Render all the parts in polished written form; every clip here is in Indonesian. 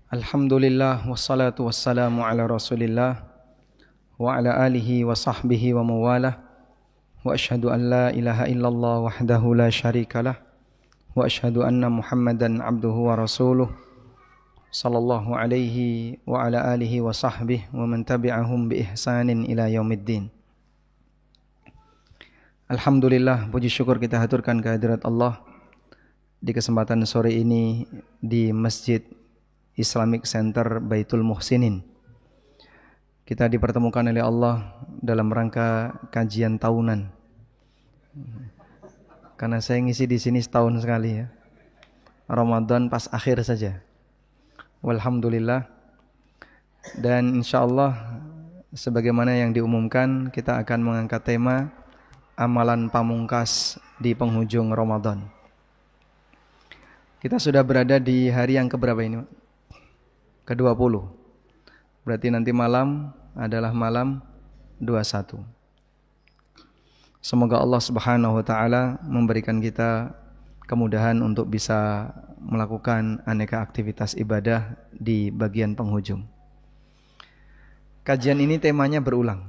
Alhamdulillah wassalatu wassalamu ala Rasulillah wa ala alihi wa sahbihi wa mawalah wa ashhadu an la ilaha illallah wahdahu la syarikalah wa ashhadu anna Muhammadan abduhu wa rasuluh sallallahu alaihi wa ala alihi wa sahbihi wa man tabi'ahum bi ihsanin ila yaumiddin. Alhamdulillah, puji syukur kita haturkan kehadirat Allah di kesempatan sore ini di Masjid Islamic Center Baitul Muhsinin. Kita dipertemukan oleh Allah dalam rangka kajian tahunan. Karena saya ngisi di sini setahun sekali ya. Ramadan pas akhir saja. Walhamdulillah. Dan insyaallah sebagaimana yang diumumkan, kita akan mengangkat tema amalan pamungkas di penghujung Ramadan. Kita sudah berada di hari yang keberapa ini, Pak? Ke-20. Berarti nanti malam adalah malam 21. Semoga Allah Subhanahu wa taala memberikan kita kemudahan untuk bisa melakukan aneka aktivitas ibadah di bagian penghujung. Kajian ini temanya berulang.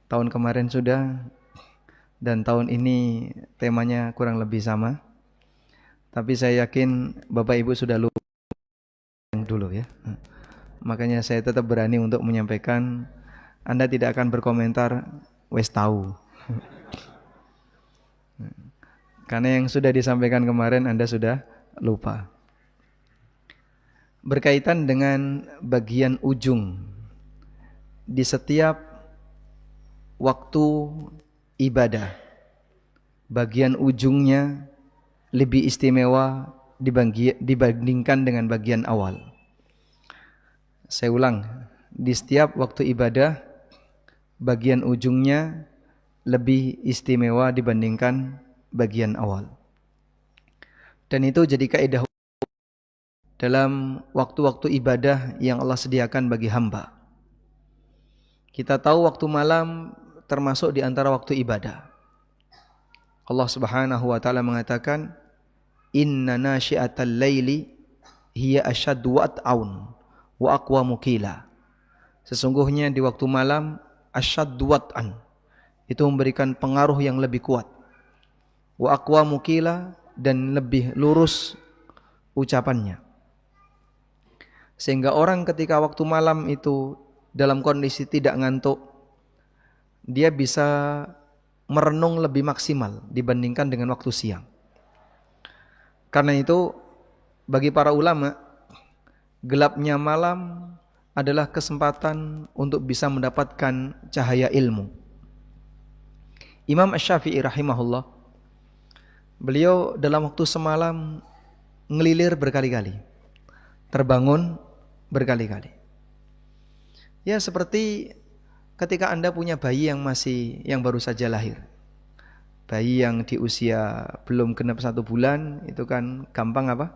Tahun kemarin sudah, dan tahun ini temanya kurang lebih sama. Tapi saya yakin Bapak Ibu sudah lupa yang dulu ya. Makanya saya tetap berani untuk menyampaikan. Anda tidak akan berkomentar wes tahu. Karena yang sudah disampaikan kemarin Anda sudah lupa. Berkaitan dengan bagian ujung di setiap waktu ibadah, bagian ujungnya lebih istimewa dibandingkan dengan bagian awal. Saya ulang, di setiap waktu ibadah bagian ujungnya lebih istimewa dibandingkan bagian awal. Dan itu jadi kaidah dalam waktu-waktu ibadah yang Allah sediakan bagi hamba. Kita tahu waktu malam termasuk di antara waktu ibadah. Allah Subhanahu wa taala mengatakan, "Inna nasyi'atal laili hiya asyaddu wat'aun wa aqwamu qila." Sesungguhnya di waktu malam asyaddu wat'an, itu memberikan pengaruh yang lebih kuat. Wa aqwamu qila, dan lebih lurus ucapannya. Sehingga orang ketika waktu malam itu dalam kondisi tidak ngantuk, dia bisa merenung lebih maksimal dibandingkan dengan waktu siang. Karena itu bagi para ulama, gelapnya malam adalah kesempatan untuk bisa mendapatkan cahaya ilmu. Imam Asy-Syafi'i rahimahullah, beliau dalam waktu semalam ngelilir berkali-kali, terbangun berkali-kali. Ya seperti ketika Anda punya bayi yang baru saja lahir. Bayi yang di usia belum genap 1 bulan, itu kan gampang apa?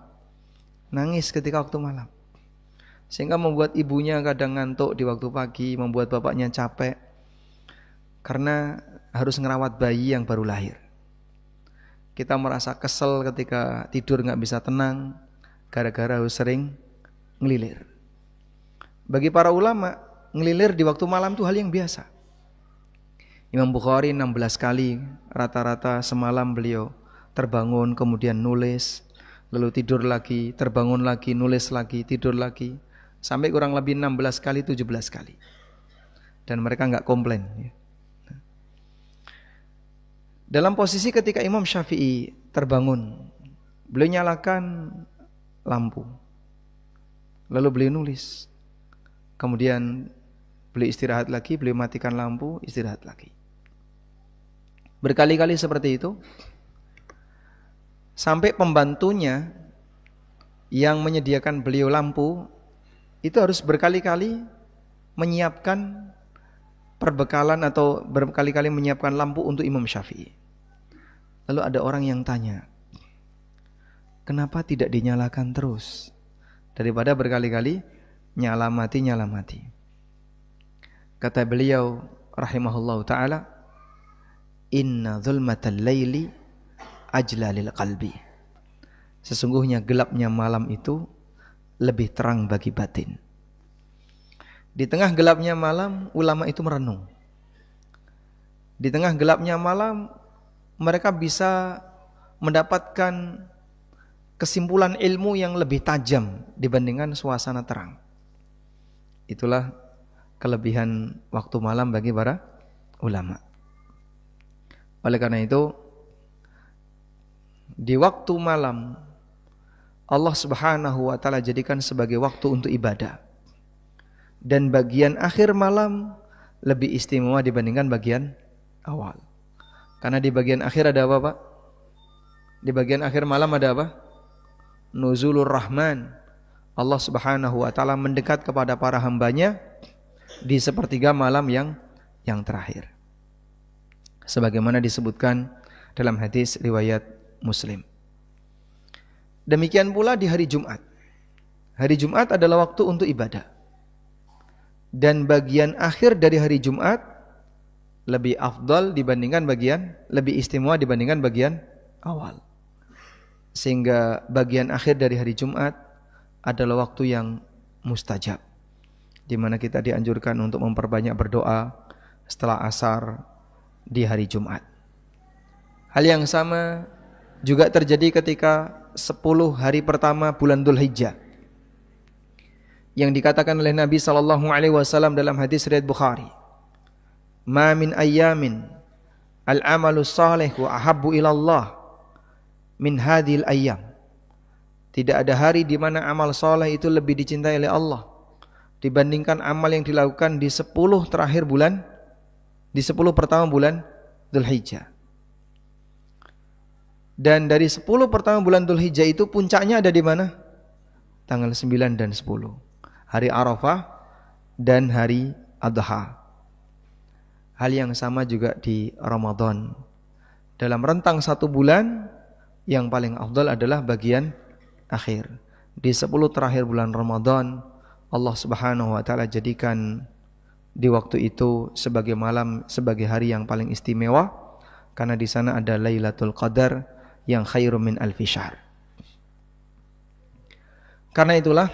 Nangis ketika waktu malam. Sehingga membuat ibunya kadang ngantuk di waktu pagi, membuat bapaknya capek karena harus ngerawat bayi yang baru lahir. Kita merasa kesel ketika tidur gak bisa tenang gara-gara harus sering ngelilir. Bagi para ulama, ngelilir di waktu malam itu hal yang biasa. Imam Bukhari 16 kali rata-rata semalam beliau terbangun, kemudian nulis, lalu tidur lagi, terbangun lagi, nulis lagi, tidur lagi, sampai kurang lebih 16 kali, 17 kali. Dan mereka enggak komplain ya. Dalam posisi ketika Imam Syafi'i terbangun, beliau nyalakan lampu, lalu beliau nulis, kemudian beliau istirahat lagi, beliau matikan lampu, istirahat lagi. Berkali-kali seperti itu, sampai pembantunya yang menyediakan beliau lampu itu harus berkali-kali menyiapkan perbekalan atau berkali-kali menyiapkan lampu untuk Imam Syafi'i. Lalu ada orang yang tanya, kenapa tidak dinyalakan terus daripada berkali-kali nyala mati. Kata beliau rahimahullahu ta'ala, inna zulmatal laili ajlalil qalbi. Sesungguhnya gelapnya malam itu lebih terang bagi batin. Di tengah gelapnya malam, ulama itu merenung. Di tengah gelapnya malam, mereka bisa mendapatkan kesimpulan ilmu yang lebih tajam dibandingkan suasana terang. Itulah kelebihan waktu malam bagi para ulama. Oleh karena itu, di waktu malam Allah Subhanahu wa taala jadikan sebagai waktu untuk ibadah. Dan bagian akhir malam lebih istimewa dibandingkan bagian awal. Karena di bagian akhir ada apa, Pak? Di bagian akhir malam ada apa? Nuzulur Rahman. Allah Subhanahu wa taala mendekat kepada para hambanya di sepertiga malam yang terakhir. Sebagaimana disebutkan dalam hadis riwayat Muslim. Demikian pula di hari Jumat. Hari Jumat adalah waktu untuk ibadah. Dan bagian akhir dari hari Jumat lebih afdal dibandingkan lebih istimewa dibandingkan bagian awal. Sehingga bagian akhir dari hari Jumat adalah waktu yang mustajab, di mana kita dianjurkan untuk memperbanyak berdoa setelah asar di hari Jumat. Hal yang sama juga terjadi ketika 10 hari pertama bulan Dzulhijjah, yang dikatakan oleh Nabi SAW dalam hadis riwayat Bukhari, "Ma min ayyamin al-amalu salih wa ahabbu ilallah min hadhil ayyam." Tidak ada hari di mana amal saleh itu lebih dicintai oleh Allah dibandingkan amal yang dilakukan di 10 terakhir bulan, di 10 pertama bulan Dzulhijjah. Dan dari 10 pertama bulan Dzulhijjah itu puncaknya ada di mana? Tanggal 9 dan 10. Hari Arafah dan hari Adha. Hal yang sama juga di Ramadan. Dalam rentang 1 bulan, yang paling afdal adalah bagian akhir. Di 10 terakhir bulan Ramadan, Allah Subhanahu wa taala jadikan di waktu itu sebagai malam, sebagai hari yang paling istimewa, karena di sana ada Lailatul Qadar yang khairum min alfi syahr. Karena itulah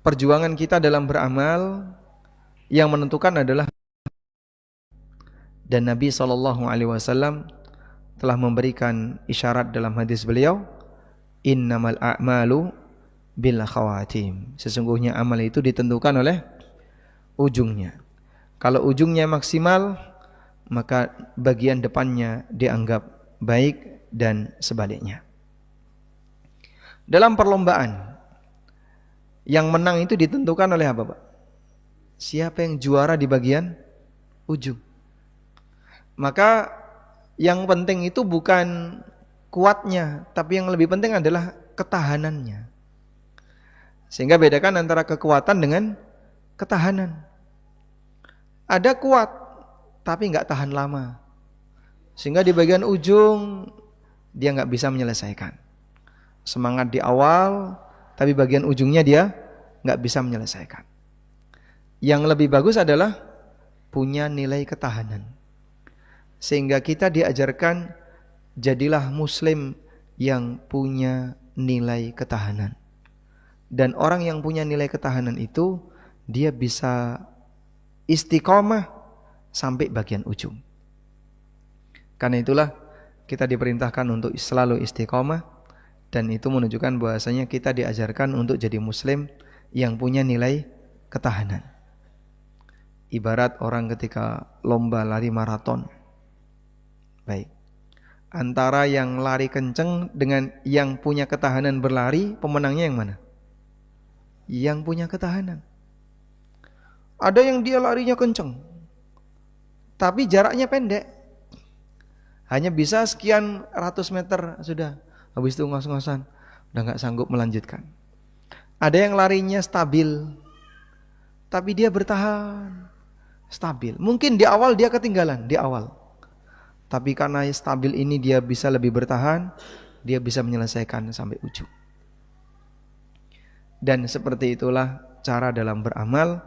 perjuangan kita dalam beramal yang menentukan adalah, dan Nabi SAW telah memberikan isyarat dalam hadis beliau, innamal a'malu bil khawatim. Sesungguhnya amal itu ditentukan oleh ujungnya. Kalau ujungnya maksimal, maka bagian depannya dianggap baik dan sebaliknya. Dalam perlombaan, yang menang itu ditentukan oleh apa, Pak? Siapa yang juara di bagian ujung. Maka yang penting itu bukan kuatnya, tapi yang lebih penting adalah ketahanannya. Sehingga bedakan antara kekuatan dengan ketahanan. Ada kuat, tapi nggak tahan lama. Sehingga di bagian ujung dia nggak bisa menyelesaikan. Semangat di awal, tapi bagian ujungnya dia nggak bisa menyelesaikan. Yang lebih bagus adalah punya nilai ketahanan. Sehingga kita diajarkan, jadilah muslim yang punya nilai ketahanan. Dan orang yang punya nilai ketahanan itu, dia bisa istiqomah sampai bagian ujung. Karena itulah kita diperintahkan untuk selalu istiqomah. Dan itu menunjukkan bahwasanya kita diajarkan untuk jadi muslim yang punya nilai ketahanan. Ibarat orang ketika lomba lari maraton. Baik. Antara yang lari kenceng dengan yang punya ketahanan berlari, pemenangnya yang mana? Yang punya ketahanan. Ada yang dia larinya kenceng, tapi jaraknya pendek. Hanya bisa sekian ratus meter sudah. Habis itu ngos-ngosan, udah gak sanggup melanjutkan. Ada yang larinya stabil, tapi dia bertahan stabil. Mungkin di awal dia ketinggalan, di awal. Tapi karena stabil ini dia bisa lebih bertahan, dia bisa menyelesaikan sampai ujung. Dan seperti itulah cara dalam beramal.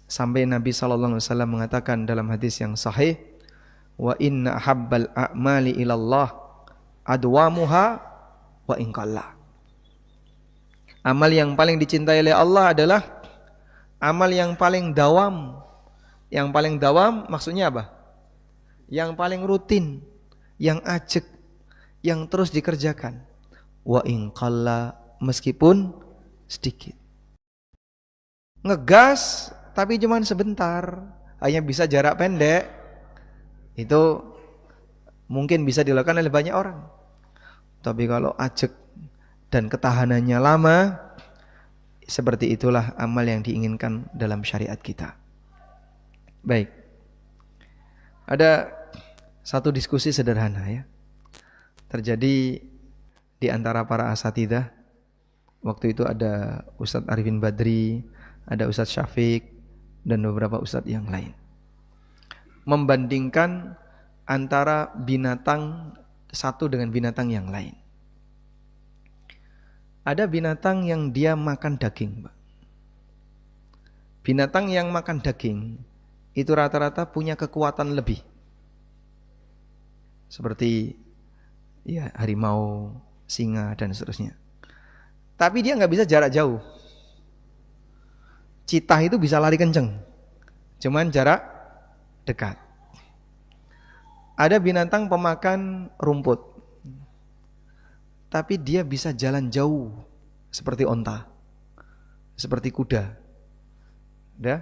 Sampai Nabi SAW mengatakan dalam hadis yang sahih, wa inna habbal a'mali ilallah adwamuha wa inqalla. Amal yang paling dicintai oleh Allah adalah amal yang paling dawam. Yang paling dawam maksudnya apa? Yang paling rutin, yang ajek, yang terus dikerjakan. Wa in qalla, meskipun sedikit. Ngegas tapi cuman sebentar, hanya bisa jarak pendek. Itu mungkin bisa dilakukan oleh banyak orang. Tapi kalau ajek dan ketahanannya lama, seperti itulah amal yang diinginkan dalam syariat kita. Baik. Ada satu diskusi sederhana ya. Terjadi di antara para asatidzah. Waktu itu ada Ustadz Arifin Badri, ada Ustadz Syafiq, dan beberapa ustadz yang lain. Membandingkan antara binatang satu dengan binatang yang lain. Ada binatang yang dia makan daging, Pak. Binatang yang makan daging itu rata-rata punya kekuatan lebih. Seperti ya harimau, singa dan seterusnya. Tapi dia nggak bisa jarak jauh. Citah itu bisa lari kenceng, cuman jarak dekat. Ada binatang pemakan rumput, tapi dia bisa jalan jauh seperti onta, seperti kuda. Udah?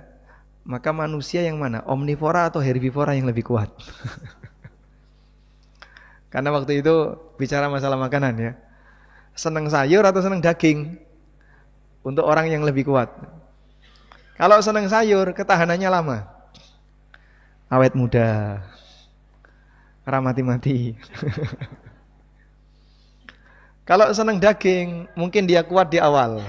Maka manusia yang mana? Omnivora atau herbivora yang lebih kuat? Karena waktu itu bicara masalah makanan ya. Senang sayur atau senang daging? Untuk orang yang lebih kuat. Kalau senang sayur, ketahanannya lama. Awet muda. Ramati-mati. Kalau senang daging, mungkin dia kuat di awal.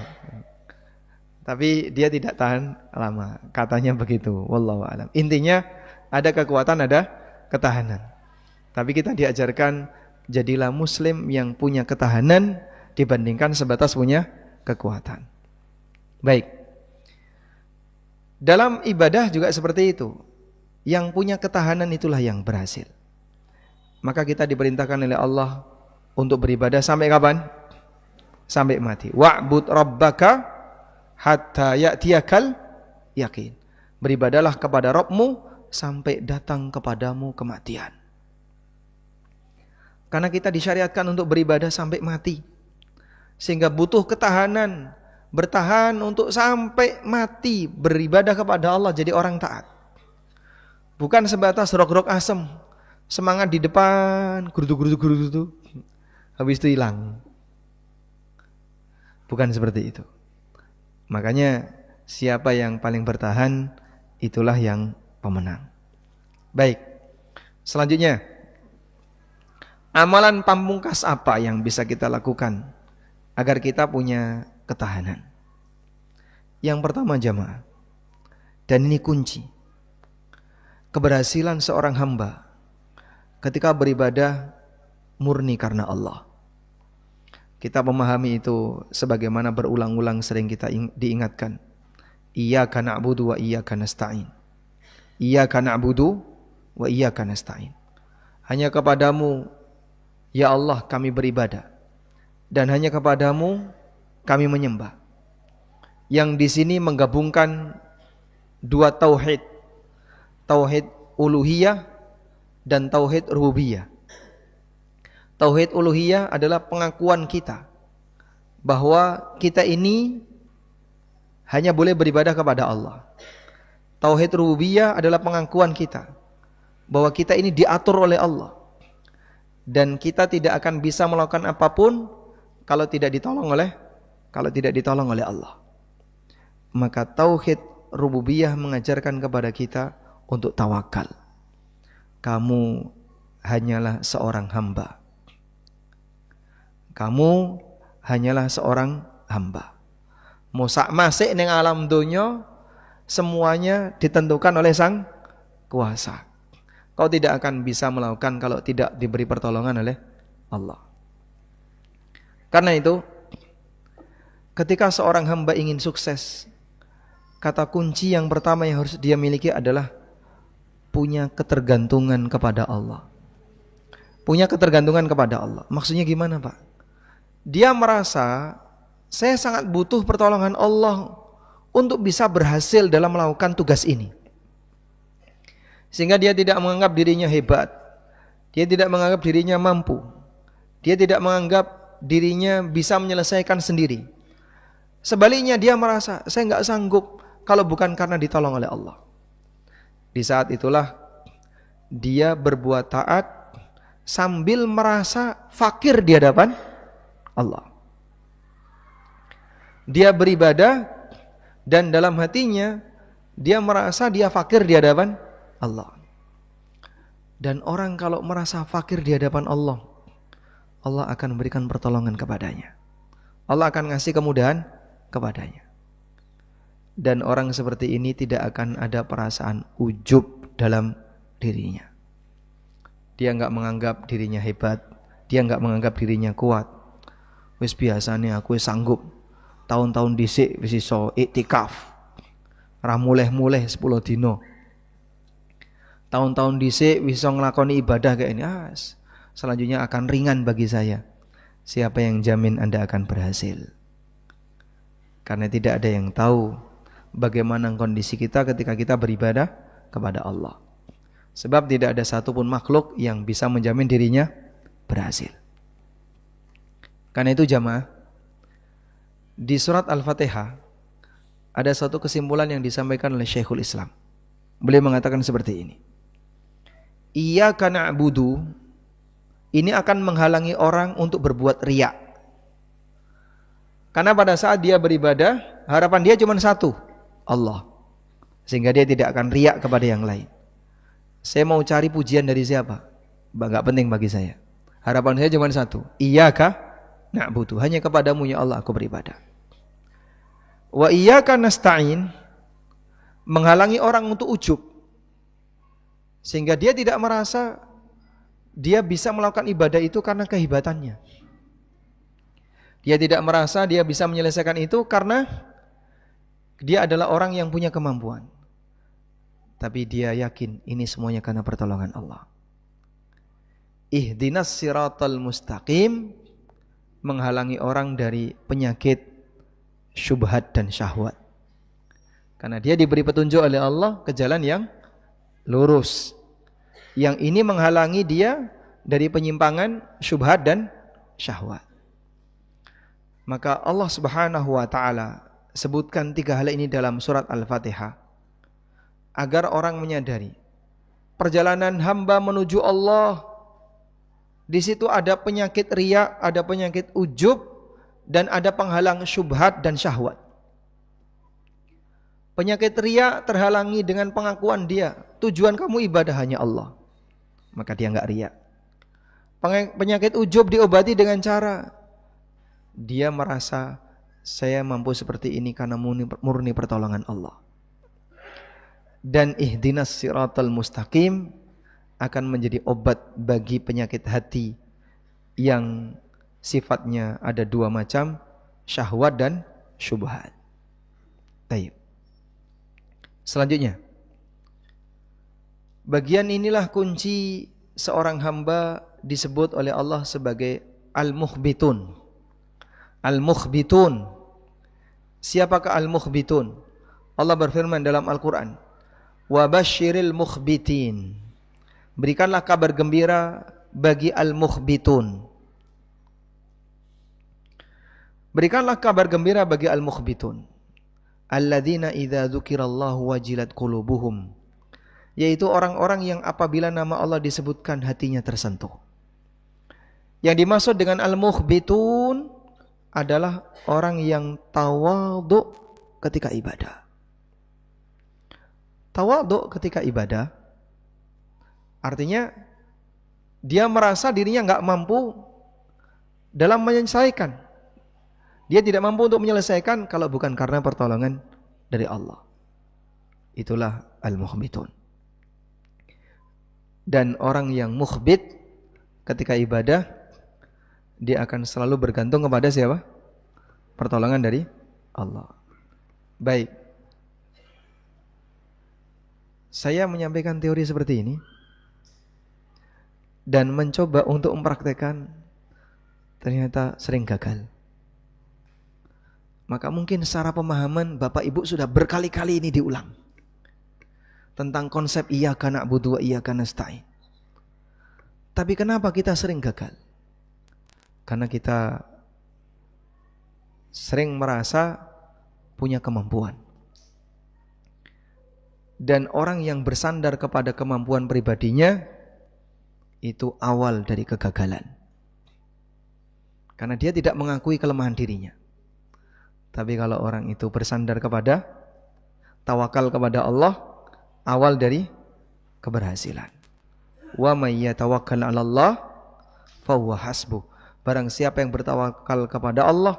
Tapi dia tidak tahan lama. Katanya begitu. Wallahu a'lam. Intinya ada kekuatan, ada ketahanan. Tapi kita diajarkan jadilah muslim yang punya ketahanan dibandingkan sebatas punya kekuatan. Baik. Dalam ibadah juga seperti itu. Yang punya ketahanan itulah yang berhasil. Maka kita diperintahkan oleh Allah untuk beribadah sampai kapan? Sampai mati. Wa'bud rabbaka hatta ya'tiyakal yakin. Beribadalah kepada Rabbmu sampai datang kepadamu kematian. Karena kita disyariatkan untuk beribadah sampai mati. Sehingga butuh ketahanan. Bertahan untuk sampai mati. Beribadah kepada Allah jadi orang taat. Bukan sebatas rok-rok asem. Semangat di depan, gerutu-gerutu, habis itu hilang. Bukan seperti itu. Makanya siapa yang paling bertahan, itulah yang pemenang. Baik, selanjutnya, amalan pamungkas apa yang bisa kita lakukan agar kita punya ketahanan? Yang pertama jamaah, dan ini kunci keberhasilan seorang hamba ketika beribadah murni karena Allah. Kita memahami itu sebagaimana berulang-ulang sering kita diingatkan. Iyyaka na'budu wa iyyaka nasta'in. Iyyaka na'budu wa iyyaka nasta'in. Hanya kepadamu ya Allah kami beribadah, dan hanya kepadamu kami menyembah. Yang di sini menggabungkan dua tauhid. Tauhid uluhiyah dan tauhid rububiyah. Tauhid uluhiyah adalah pengakuan kita bahwa kita ini hanya boleh beribadah kepada Allah. Tauhid rububiyah adalah pengakuan kita bahwa kita ini diatur oleh Allah dan kita tidak akan bisa melakukan apapun kalau tidak ditolong oleh Allah. Maka tauhid rububiyah mengajarkan kepada kita untuk tawakal. Kamu hanyalah seorang hamba. Kamu hanyalah seorang hamba. Musak masik ning alam dunya semuanya ditentukan oleh Sang Kuasa. Kau tidak akan bisa melakukan kalau tidak diberi pertolongan oleh Allah. Karena itu, ketika seorang hamba ingin sukses, kata kunci yang pertama yang harus dia miliki adalah punya ketergantungan kepada Allah. Punya ketergantungan kepada Allah. Maksudnya gimana, Pak? Dia merasa saya sangat butuh pertolongan Allah untuk bisa berhasil dalam melakukan tugas ini. Sehingga dia tidak menganggap dirinya hebat, dia tidak menganggap dirinya mampu, dia tidak menganggap dirinya bisa menyelesaikan sendiri. Sebaliknya dia merasa, saya enggak sanggup kalau bukan karena ditolong oleh Allah. Di saat itulah dia berbuat taat sambil merasa fakir di hadapan Allah. Dia beribadah dan dalam hatinya dia merasa dia fakir di hadapan Allah. Dan orang kalau merasa fakir di hadapan Allah, Allah akan memberikan pertolongan kepadanya. Allah akan ngasih kemudahan kepadanya. Dan orang seperti ini tidak akan ada perasaan ujub dalam dirinya. Dia enggak menganggap dirinya hebat, dia enggak menganggap dirinya kuat. Wis biasanya aku sanggup. Tahun-tahun dhisik wis iso iktikaf. Ra muleh-muleh 10 dino. Tahun-tahun dhisik wis iso nglakoni ibadah kayak ini. Selanjutnya akan ringan bagi saya. Siapa yang jamin Anda akan berhasil? Karena tidak ada yang tahu bagaimana kondisi kita ketika kita beribadah kepada Allah. Sebab tidak ada satupun makhluk yang bisa menjamin dirinya berhasil. Karena itu jamaah, di surat Al-Fatihah ada satu kesimpulan yang disampaikan oleh Syekhul Islam. Beliau mengatakan seperti ini. Iyyaka na'budu, ini akan menghalangi orang untuk berbuat riya. Karena pada saat dia beribadah, harapan dia cuma satu, Allah. Sehingga dia tidak akan riya kepada yang lain. Saya mau cari pujian dari siapa? Enggak penting bagi saya. Harapan saya cuma satu, iyyaka na'budu, hanya kepadamu ya Allah aku beribadah. Wa iyyaka nasta'in, menghalangi orang untuk ujub. Sehingga dia tidak merasa dia bisa melakukan ibadah itu karena kehebatannya. Dia tidak merasa dia bisa menyelesaikan itu karena dia adalah orang yang punya kemampuan. Tapi dia yakin ini semuanya karena pertolongan Allah. Ihdinas siratal mustaqim, menghalangi orang dari penyakit syubhat dan syahwat. Karena dia diberi petunjuk oleh Allah ke jalan yang lurus. Yang ini menghalangi dia dari penyimpangan syubhat dan syahwat. Maka Allah Subhanahu wa taala sebutkan 3 hal ini dalam surat Al-Fatihah agar orang menyadari perjalanan hamba menuju Allah, di situ ada penyakit riya, ada penyakit ujub, dan ada penghalang syubhat dan syahwat. Penyakit riya terhalangi dengan pengakuan dia, tujuan kamu ibadah hanya Allah, maka dia enggak riya. Penyakit ujub diobati dengan cara dia merasa saya mampu seperti ini karena murni pertolongan Allah. Dan ihdinas siratal mustaqim akan menjadi obat bagi penyakit hati yang sifatnya ada 2 macam, syahwat dan syubhat. Baik. Selanjutnya, bagian inilah kunci seorang hamba disebut oleh Allah sebagai al-mukhbitun. Al-mukhbitun. Siapakah al-mukhbitun? Allah berfirman dalam Al-Quran, wa basyiril mukhbitin, berikanlah kabar gembira bagi al-mukhbitun. Berikanlah kabar gembira bagi al-mukhbitun, alladzina idza dzukirallahu wajilat qulubuhum, yaitu orang-orang yang apabila nama Allah disebutkan hatinya tersentuh. Yang dimaksud dengan al-mukhbitun adalah orang yang tawadhu ketika ibadah. Tawadhu ketika ibadah artinya dia merasa dirinya enggak mampu dalam menyelesaikan. Dia tidak mampu untuk menyelesaikan kalau bukan karena pertolongan dari Allah. Itulah al-mukhbitun. Dan orang yang mukhbit ketika ibadah, dia akan selalu bergantung kepada siapa? Pertolongan dari Allah. Baik. Saya menyampaikan teori seperti ini dan mencoba untuk mempraktekkan, ternyata sering gagal. Maka mungkin secara pemahaman Bapak Ibu sudah berkali-kali ini diulang. Tentang konsep iyyaka na'budu wa iyyaka nasta'in. Tapi kenapa kita sering gagal? Karena kita sering merasa punya kemampuan. Dan orang yang bersandar kepada kemampuan pribadinya itu awal dari kegagalan. Karena dia tidak mengakui kelemahan dirinya. Tapi kalau orang itu bersandar kepada, tawakal kepada Allah, awal dari keberhasilan. Wa may yatawakkal 'ala Allah fa huwa hasbuh. Barang siapa yang bertawakal kepada Allah,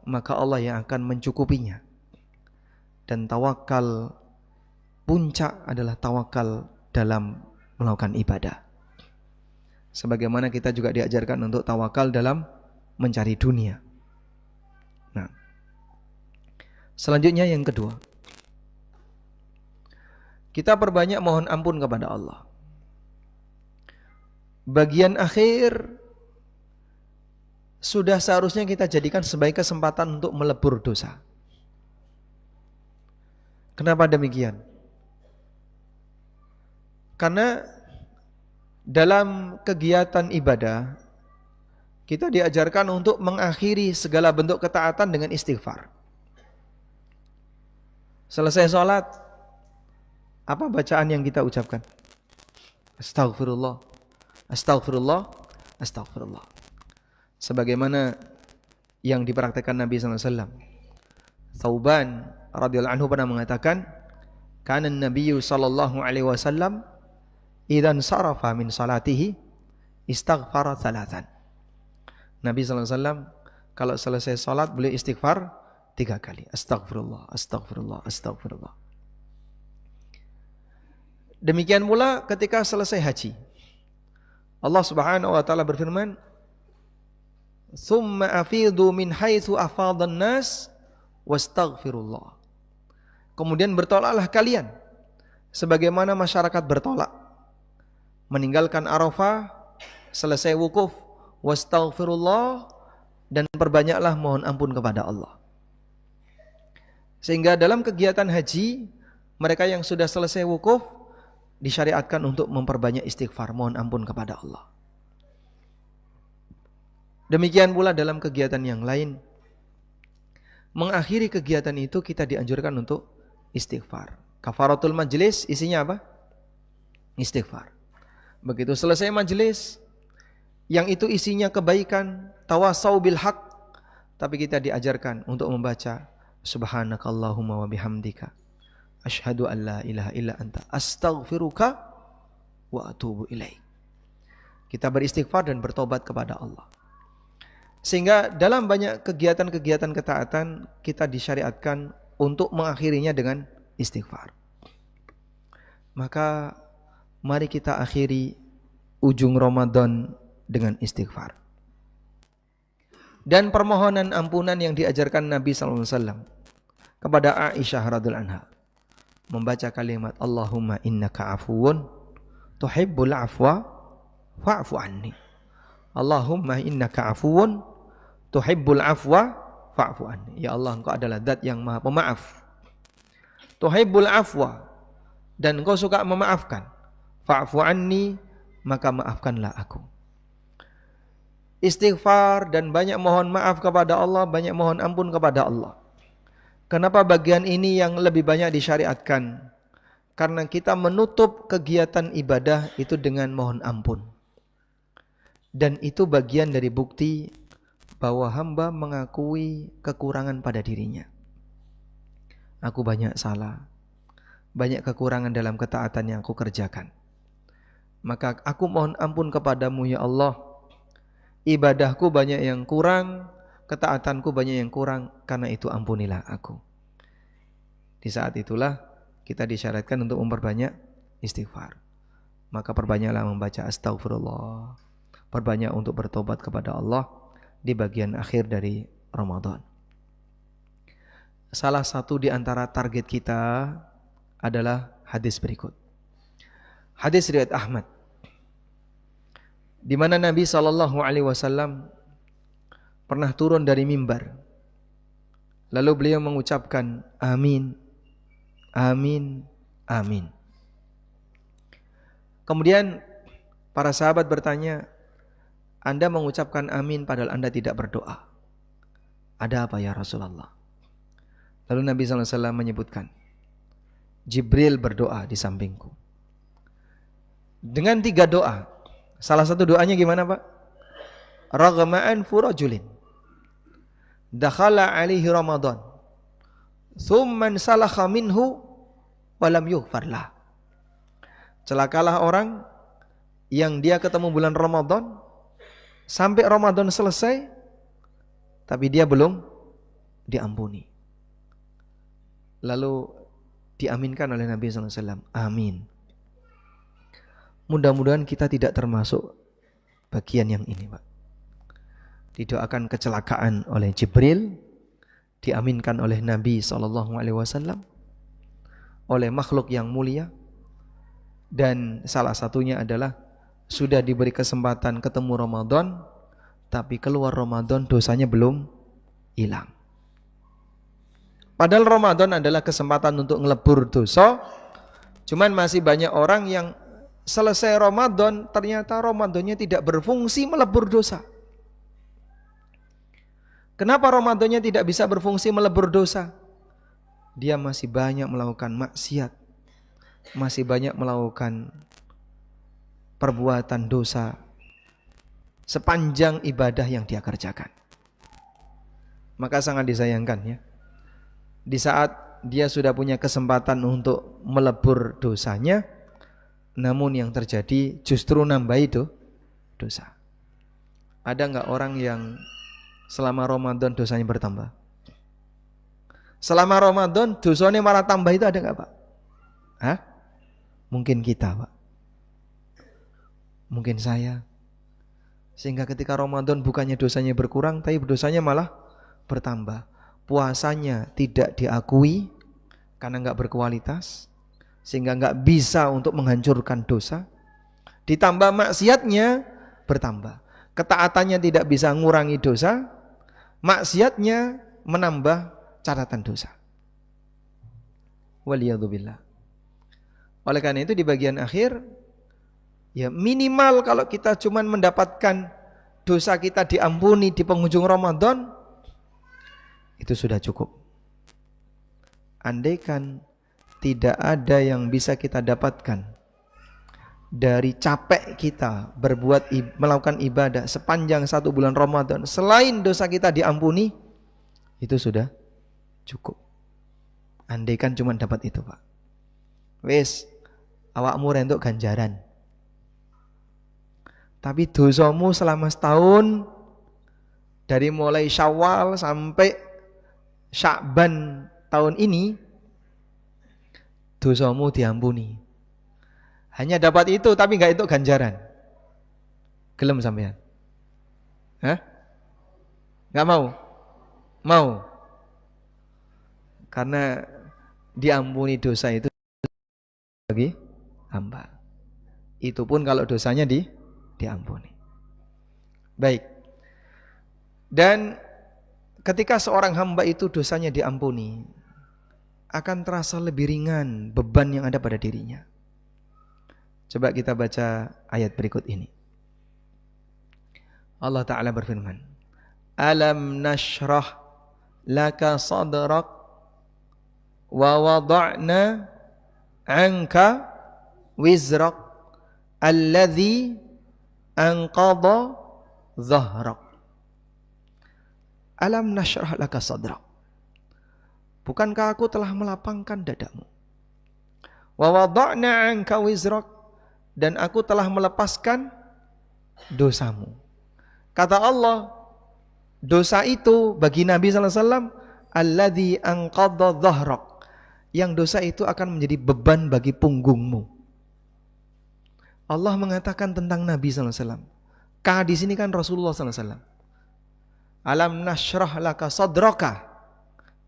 maka Allah yang akan mencukupinya. Dan tawakal puncak adalah tawakal dalam melakukan ibadah. Sebagaimana kita juga diajarkan untuk tawakal dalam mencari dunia. Nah, selanjutnya yang kedua, kita perbanyak mohon ampun kepada Allah. Bagian akhir sudah seharusnya kita jadikan sebagai kesempatan untuk melebur dosa. Kenapa demikian? Karena dalam kegiatan ibadah kita diajarkan untuk mengakhiri segala bentuk ketaatan dengan istighfar. Selesai sholat, apa bacaan yang kita ucapkan? Astaghfirullah, astaghfirullah, astaghfirullah. Sebagaimana yang dipraktekkan Nabi SAW. Thauban radhiyallahu anhu pernah mengatakan, kana an-nabiyyu sallallahu alaihi wasallam idzan sarafa min salatihi istaghfara thalathan. Nabi SAW kalau selesai salat beliau istighfar 3 kali. Astaghfirullah, astaghfirullah, astaghfirullah. Demikian pula ketika selesai haji. Allah Subhanahu wa taala berfirman, "Tsumma afidu min haitsu afadhan nas wastaghfirullah." Kemudian bertolaklah kalian sebagaimana masyarakat bertolak. Meninggalkan Arafah, selesai wukuf, wastaghfirullah, dan perbanyaklah mohon ampun kepada Allah. Sehingga dalam kegiatan haji, mereka yang sudah selesai wukuf disyariatkan untuk memperbanyak istighfar, mohon ampun kepada Allah. Demikian pula dalam kegiatan yang lain, mengakhiri kegiatan itu kita dianjurkan untuk istighfar. Kafaratul majlis isinya apa? Istighfar. Begitu selesai majelis yang itu isinya kebaikan, tawasau bil haq, tapi kita diajarkan untuk membaca subhanakallahumma wa bihamdika asyhadu an la ilaha illa anta astaghfiruka wa atubu ilaik. Kita beristighfar dan bertobat kepada Allah. Sehingga dalam banyak kegiatan-kegiatan ketaatan kita disyariatkan untuk mengakhirinya dengan istighfar. Maka mari kita akhiri ujung Ramadan dengan istighfar. Dan permohonan ampunan yang diajarkan Nabi SAW kepada Aisyah radhiyallahu anha. Membaca kalimat Allahumma innaka afuwun tuhibbul afwa fa'fu anni. Allahumma innaka afuwun tuhibbul afwa fa'fu anni. Ya Allah, Engkau adalah zat yang maha pemaaf. Tuhibbul afwa, dan Engkau suka memaafkan. Fa'fu anni, maka maafkanlah aku. Istighfar dan banyak mohon maaf kepada Allah, banyak mohon ampun kepada Allah. Kenapa bagian ini yang lebih banyak disyariatkan? Karena kita menutup kegiatan ibadah itu dengan mohon ampun. Dan itu bagian dari bukti bahwa hamba mengakui kekurangan pada dirinya. Aku banyak salah, banyak kekurangan dalam ketaatan yang aku kerjakan. Maka aku mohon ampun kepadamu ya Allah. Ibadahku banyak yang kurang, ketaatanku banyak yang kurang, karena itu ampunilah aku. Di saat itulah kita disyaratkan untuk memperbanyak istighfar. Maka perbanyaklah membaca astaghfirullah. Perbanyak untuk bertobat kepada Allah di bagian akhir dari Ramadan. Salah satu di antara target kita adalah hadis berikut. Hadis riwayat Ahmad, di mana Nabi SAW pernah turun dari mimbar Lalu beliau mengucapkan amin, amin, amin. Kemudian para sahabat bertanya, Anda mengucapkan amin padahal Anda tidak berdoa. Ada apa ya Rasulullah? Lalu Nabi SAW menyebutkan, Jibril berdoa di sampingku. Dengan 3 doa. Salah satu doanya gimana Pak? Raghma'an furajulin dakhala alaihi Ramadan thumman salakha minhu walam yughfarlah. Celakalah orang yang dia ketemu bulan Ramadan, sampai Ramadan selesai tapi dia belum diampuni. Lalu diaminkan oleh Nabi SAW. Amin. Mudah-mudahan kita tidak termasuk bagian yang ini Pak. Didoakan kecelakaan oleh Jibril, diaminkan oleh Nabi SAW, oleh makhluk yang mulia, dan salah satunya adalah sudah diberi kesempatan ketemu Ramadan, tapi keluar Ramadan dosanya belum hilang. Padahal Ramadan adalah kesempatan untuk ngelebur dosa, cuman masih banyak orang yang selesai Ramadan ternyata Ramadannya tidak berfungsi melebur dosa. Kenapa Ramadannya tidak bisa berfungsi melebur dosa? Dia masih banyak melakukan maksiat, masih banyak melakukan perbuatan dosa sepanjang ibadah yang dia kerjakan. Maka sangat disayangkan ya, di saat dia sudah punya kesempatan untuk melebur dosanya, namun yang terjadi justru nambah itu dosa. Ada enggak orang yang selama Ramadan dosanya bertambah? Selama Ramadan dosanya malah tambah, itu ada enggak Pak? Hah? Mungkin kita Pak, mungkin saya. Sehingga ketika Ramadan bukannya dosanya berkurang, tapi dosanya malah bertambah. Puasanya tidak diakui karena enggak berkualitas, sehingga enggak bisa untuk menghancurkan dosa. Ditambah maksiatnya bertambah. Ketaatannya tidak bisa mengurangi dosa, maksiatnya menambah catatan dosa. Waliyadzubillah. Oleh karena itu di bagian akhir, ya minimal kalau kita cuma mendapatkan dosa kita diampuni di penghujung Ramadan, itu sudah cukup. Andaikan tidak ada yang bisa kita dapatkan dari capek kita melakukan ibadah sepanjang 1 bulan Ramadan selain dosa kita diampuni, itu sudah cukup. Andaikan cuma dapat itu Pak, wis awakmu rentuk ganjaran. Tapi dosamu selama setahun, dari mulai Syawal sampai Sya'ban tahun ini, dosamu diampuni. Hanya dapat itu tapi enggak itu ganjaran. Gelem sampean? Hah? Enggak mau? Mau. Karena diampuni dosa itu bagi hamba. Itu pun kalau dosanya diampuni. Baik. Dan ketika seorang hamba itu dosanya diampuni, akan terasa lebih ringan beban yang ada pada dirinya. Coba kita baca ayat berikut ini. Allah Ta'ala berfirman, Alam nashrah laka sadrak wa wada'na anka wizrak alladhi anqadha dhahrak. Alam nashrah laka sadrak. Bukankah aku telah melapangkan dadamu? Wa wada'na anka wizrak, dan aku telah melepaskan dosamu. Kata Allah, dosa itu bagi Nabi SAW, alladzi anqadha dhahrak, yang dosa itu akan menjadi beban bagi punggungmu. Allah mengatakan tentang Nabi SAW. Ka di sini kan Rasulullah SAW. Alam nashrah laka sadraka.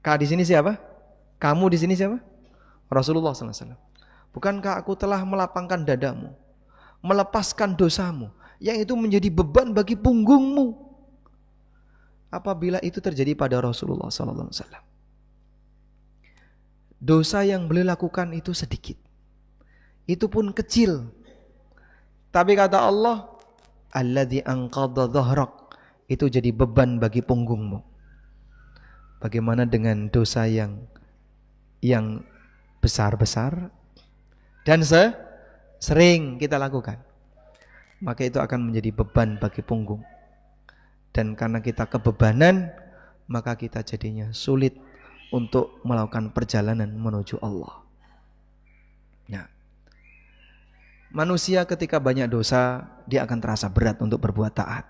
Ka di sini siapa? Kamu di sini siapa? Rasulullah SAW. Bukankah aku telah melapangkan dadamu, melepaskan dosamu, yang itu menjadi beban bagi punggungmu? Apabila itu terjadi pada Rasulullah SAW, dosa yang beliau lakukan itu sedikit. Itu pun kecil. Tapi kata Allah, alladzi anqadha dhahrak, itu jadi beban bagi punggungmu. Bagaimana dengan dosa yang besar-besar dan sering kita lakukan, maka itu akan menjadi beban bagi punggung. Dan karena kita kebebanan, maka kita jadinya sulit untuk melakukan perjalanan menuju Allah. Nah, manusia ketika banyak dosa, dia akan terasa berat untuk berbuat taat.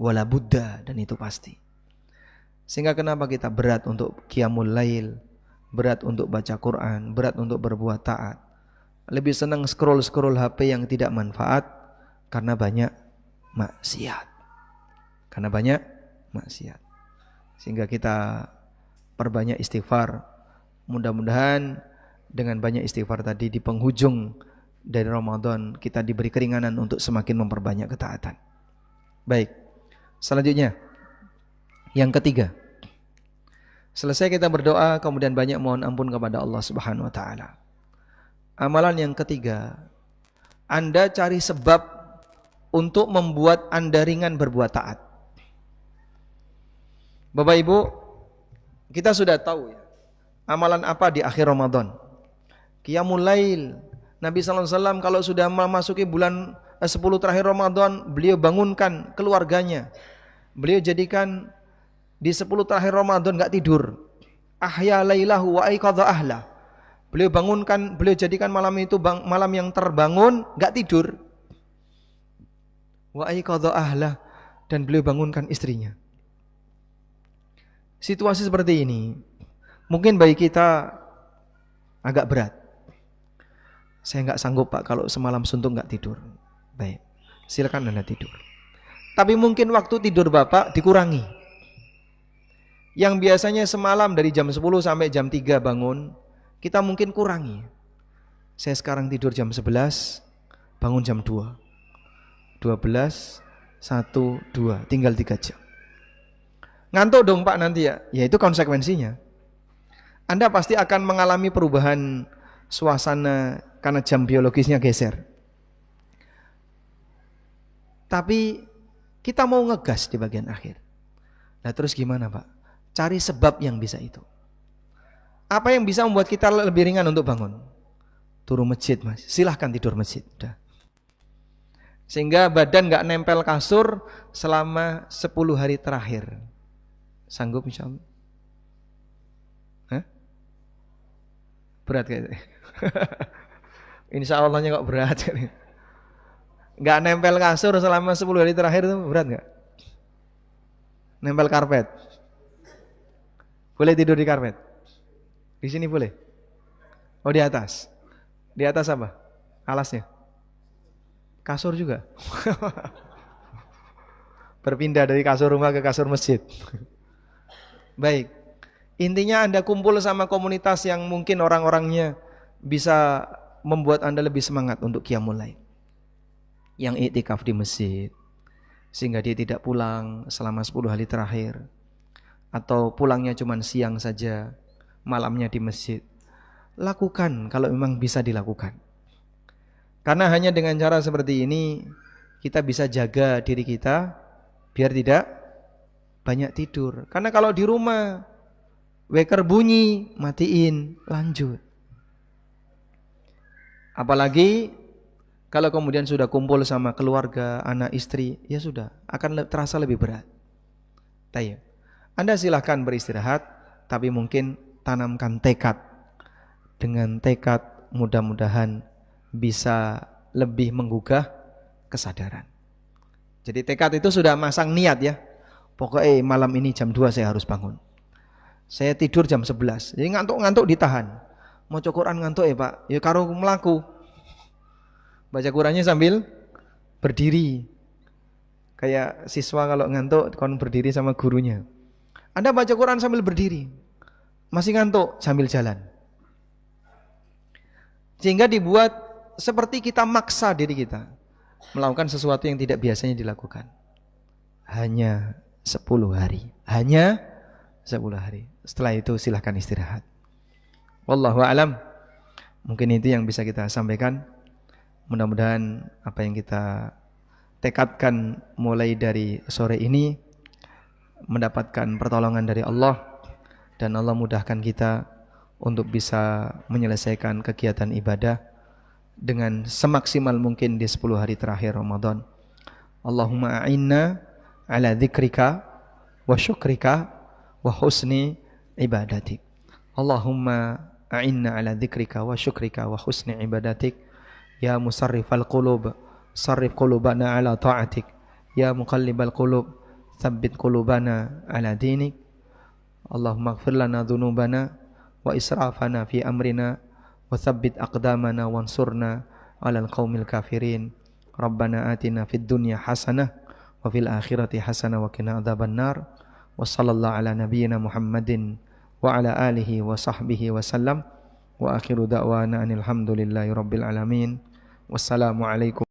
Wala Buddha, dan itu pasti. Sehingga kenapa kita berat untuk qiyamul lail, berat untuk baca Quran, berat untuk berbuat taat. Lebih senang scroll-scroll HP yang tidak manfaat karena banyak maksiat. Sehingga kita perbanyak istighfar. Mudah-mudahan dengan banyak istighfar tadi di penghujung dari Ramadan kita diberi keringanan untuk semakin memperbanyak ketaatan. Baik. Selanjutnya, yang ketiga. Selesai kita berdoa, kemudian banyak mohon ampun kepada Allah Subhanahu wa taala. Amalan yang ketiga, Anda cari sebab untuk membuat Anda ringan berbuat taat. Bapak Ibu, kita sudah tahu ya, amalan apa di akhir Ramadan? Qiyamul Lail. Nabi sallallahu alaihi wasallam kalau sudah memasuki bulan 10 terakhir Ramadan, beliau bangunkan keluarganya. Beliau jadikan di 10 terakhir Ramadan enggak tidur. Ahya lailahu wa aiqadha ahla. Beliau jadikan malam itu malam yang terbangun, enggak tidur. Wa aiqadha ahla, dan beliau bangunkan istrinya. Situasi seperti ini mungkin bagi kita agak berat. Saya enggak sanggup Pak kalau semalam suntuk enggak tidur. Baik, silakan Anda tidur. Tapi mungkin waktu tidur Bapak dikurangi. Yang biasanya semalam dari jam 10 sampai jam 3 bangun, kita mungkin kurangi. Saya sekarang tidur jam 11, bangun jam 2. 12, 1, 2, tinggal 3 jam. Ngantuk dong Pak nanti ya? Ya itu konsekuensinya. Anda pasti akan mengalami perubahan suasana karena jam biologisnya geser. Tapi kita mau ngegas di bagian akhir. Nah terus gimana Pak? Cari sebab yang bisa itu. Apa yang bisa membuat kita lebih ringan untuk bangun? Turun masjid Mas, silahkan tidur masjid. Udah. Sehingga badan gak nempel kasur selama 10 hari terakhir. Sanggup insya Allah? Hah? Berat kayaknya. Insya Allahnya kok berat. Gak nempel kasur selama 10 hari terakhir itu berat gak? Nempel karpet. Boleh tidur di karpet? Di sini boleh? Oh di atas? Di atas apa? Alasnya? Kasur juga? Berpindah dari kasur rumah ke kasur masjid. Baik. Intinya Anda kumpul sama komunitas yang mungkin orang-orangnya bisa membuat Anda lebih semangat untuk qiyamul lail. Yang iktikaf di masjid, sehingga dia tidak pulang selama 10 hari terakhir. Atau pulangnya cuma siang saja, malamnya di masjid. Lakukan kalau memang bisa dilakukan. Karena hanya dengan cara seperti ini kita bisa jaga diri kita biar tidak banyak tidur. Karena kalau di rumah waker bunyi, matiin, lanjut. Apalagi kalau kemudian sudah kumpul sama keluarga, anak, istri, ya sudah, akan terasa lebih berat. Tayyib. Anda silahkan beristirahat, tapi mungkin tanamkan tekad. Dengan tekad mudah-mudahan bisa lebih menggugah kesadaran. Jadi tekad itu sudah masang niat ya. Pokoknya malam ini jam 2 saya harus bangun. Saya tidur jam 11. Jadi ngantuk-ngantuk ditahan. Mau Quran ngantuk ya Pak? Ya karo melaku. Baca Qurannya sambil berdiri. Kayak siswa kalau ngantuk kon berdiri sama gurunya. Anda baca Quran sambil berdiri, masih ngantuk sambil jalan. Sehingga dibuat seperti kita maksa diri kita melakukan sesuatu yang tidak biasanya dilakukan. Hanya 10 hari. Hanya 10 hari. Setelah itu silahkan istirahat. Wallahu a'lam. Mungkin itu yang bisa kita sampaikan. Mudah-mudahan apa yang kita tekadkan mulai dari sore ini mendapatkan pertolongan dari Allah, dan Allah mudahkan kita untuk bisa menyelesaikan kegiatan ibadah dengan semaksimal mungkin di 10 hari terakhir Ramadan. Allahumma a'inna ala dzikrika wa syukrika wa husni ibadatik. Allahumma a'inna ala dzikrika wa syukrika wa husni ibadatik. Ya musarrifal qulub, sarrif qulubana ala ta'atik. Ya muqallibal qulub, tsabbit qulubana ala dinik. Allahumma ighfir lana dzunubana wa israfana fi amrina wa tsabbit aqdamana wansurna 'alal qaumil kafirin. Rabbana atina fid dunya hasanah wa fil akhirati hasanah wa qina adzabannar. Wa sallallahu ala nabiyyina Muhammadin wa ala alihi wa sahbihi wa sallam. Wa akhiru da'wana anil hamdulillahi rabbil alamin. Wassalamu alaikum